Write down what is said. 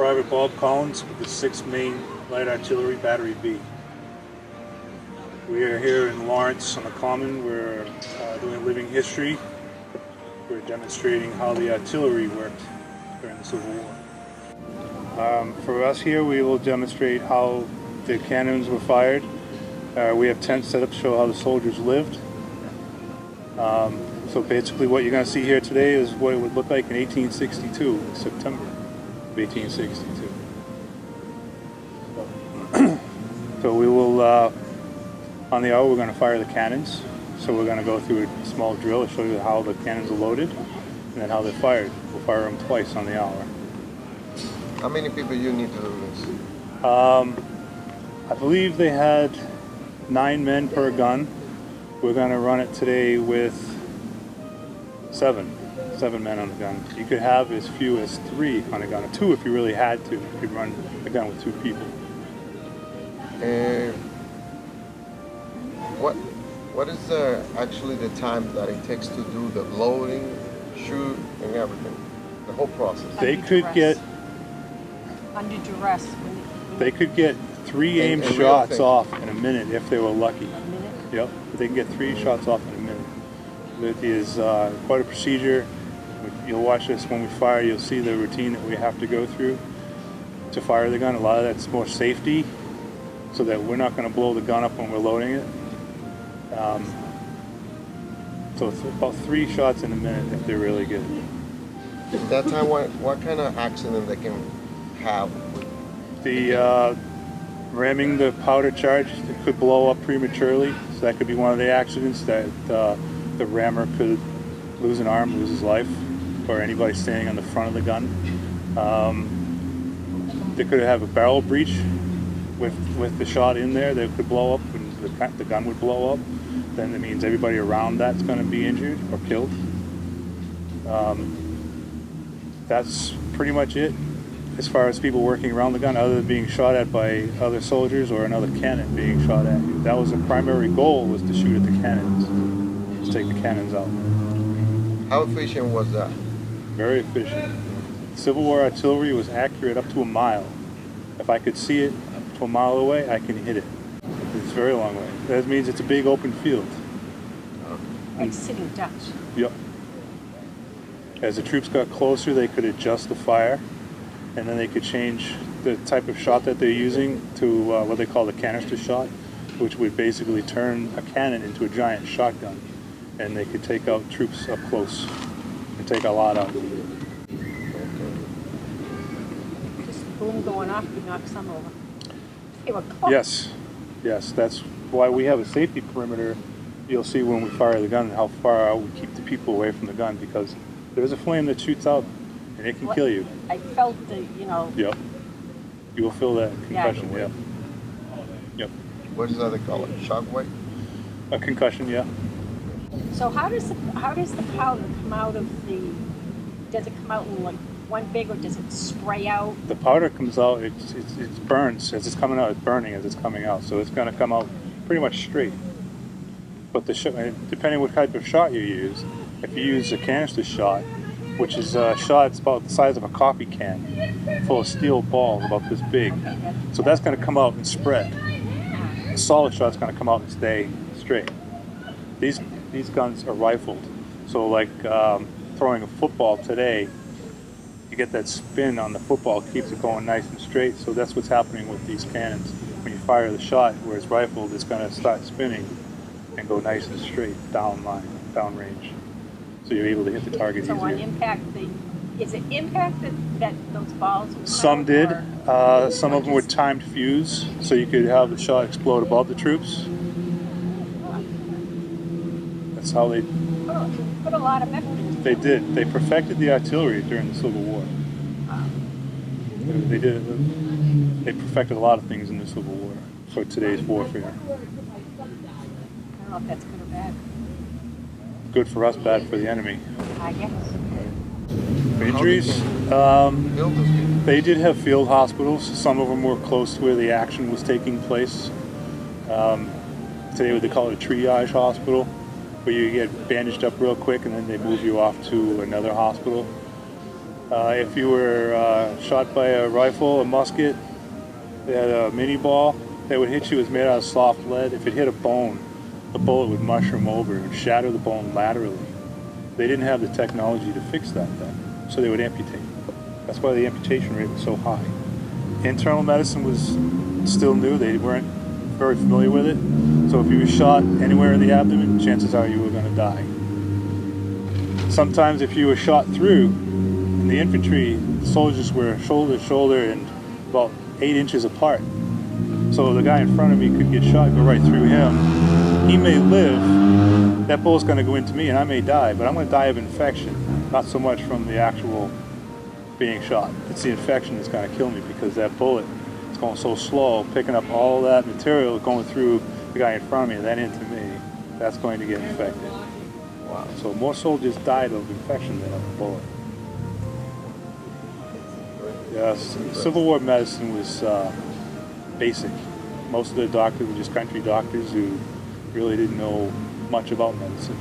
Private Bob Collins with the 6th Maine Light Artillery Battery B. We are here in Lawrence on the Common. We're doing living history. We're demonstrating how the artillery worked during the Civil War. For us here, we will demonstrate how the cannons were fired. We have tents set up to show how the soldiers lived. So basically what you're going to see here today is what it would look like in 1862, September of 1862. So we will, on the hour, we're going to fire the cannons. So we're going to go through a small drill to show you how the cannons are loaded and then how they're fired. We'll fire them twice on the hour. How many people you need to do this? I believe they had 9 men per gun. We're going to run it today with 7 men on the gun. You could have as few as 3 on a gun, or 2 if you really had to. You could run the gun with 2 people. What is actually the time that it takes to do the loading, shoot, and everything? The whole process. They could get under duress. They could get 3 aimed shots off in a minute if they were lucky. A minute? Yep, they can get 3 shots off in a minute. It is quite a procedure. You'll watch this when we fire. You'll see the routine that we have to go through to fire the gun. A lot of that's more safety, so that we're not going to blow the gun up when we're loading it. So it's about 3 shots in a minute if they're really good. At that time, what kind of accident they can have? The ramming the powder charge, it could blow up prematurely, so that could be one of the accidents that the rammer could lose an arm, lose his life, or anybody standing on the front of the gun. They could have a barrel breach with the shot in there that could blow up, and the gun would blow up. Then it means everybody around that's going to be injured or killed. That's pretty much it as far as people working around the gun, other than being shot at by other soldiers or another cannon being shot at you. That was the primary goal, was to shoot at the cannons, to take the cannons out. How efficient was that? Very efficient. Civil War artillery was accurate up to a mile. If I could see it to a mile away, I can hit it. It's a very long way. That means it's a big open field. Like sitting Dutch. Yep. As the troops got closer, they could adjust the fire, and then they could change the type of shot that they're using to what they call the canister shot, which would basically turn a cannon into a giant shotgun, and they could take out troops up close and take a lot out. Just boom going off, you knock some over. They were close. Yes, that's why we have a safety perimeter. You'll see when we fire the gun how far out we keep the people away from the gun, because there's a flame that shoots out and it can kill you. I felt the, Yep. You will feel that concussion, yeah. Yep. What is that they call it? Shockwave? A concussion, yeah. So how does the powder come out of the, does it come out in like one big, or does it spray out? The powder comes out, it burns as it's coming out, it's burning as it's coming out, so it's going to come out pretty much straight. But depending what type of shot you use, if you use a canister shot, which is a shot that's about the size of a coffee can, full of steel balls about this big, so that's going to come out and spread. A solid shot's going to come out and stay straight. These guns are rifled, so like throwing a football today, you get that spin on the football, keeps it going nice and straight. So that's what's happening with these cannons. When you fire the shot where it's rifled, it's going to start spinning and go nice and straight down line, down range. So you're able to hit the target easier. So on impact, is it impact that those balls would Some come did. out, Some of them were timed fuse, so you could have the shot explode above the troops. That's how they put a lot of effort into it. They did. They perfected the artillery during the Civil War. They did it. They perfected a lot of things in the Civil War for today's warfare. I don't know if that's good or bad. Good for us, bad for the enemy. I guess. Injuries? They did have field hospitals. Some of them were close to where the action was taking place. Today they call it a triage hospital, where you get bandaged up real quick and then they move you off to another hospital. If you were shot by a rifle, a musket, they had a mini ball that would hit you. It was made out of soft lead. If it hit a bone, the bullet would mushroom over. It would shatter the bone laterally. They didn't have the technology to fix that then, so they would amputate. That's why the amputation rate was so high. Internal medicine was still new. They weren't very familiar with it. So if you were shot anywhere in the abdomen, chances are you were going to die. Sometimes if you were shot through, in the infantry, the soldiers were shoulder to shoulder and about 8 inches apart. So the guy in front of me could get shot, go right through him. He may live, that bullet's going to go into me and I may die, but I'm going to die of infection, not so much from the actual being shot. It's the infection that's going to kill me, because that bullet is going so slow, picking up all that material, going through the guy in front of me and then into me. That's going to get infected. Wow. So more soldiers died of infection than of a bullet. Yes, Civil War medicine was basic. Most of the doctors were just country doctors who really didn't know much about medicine.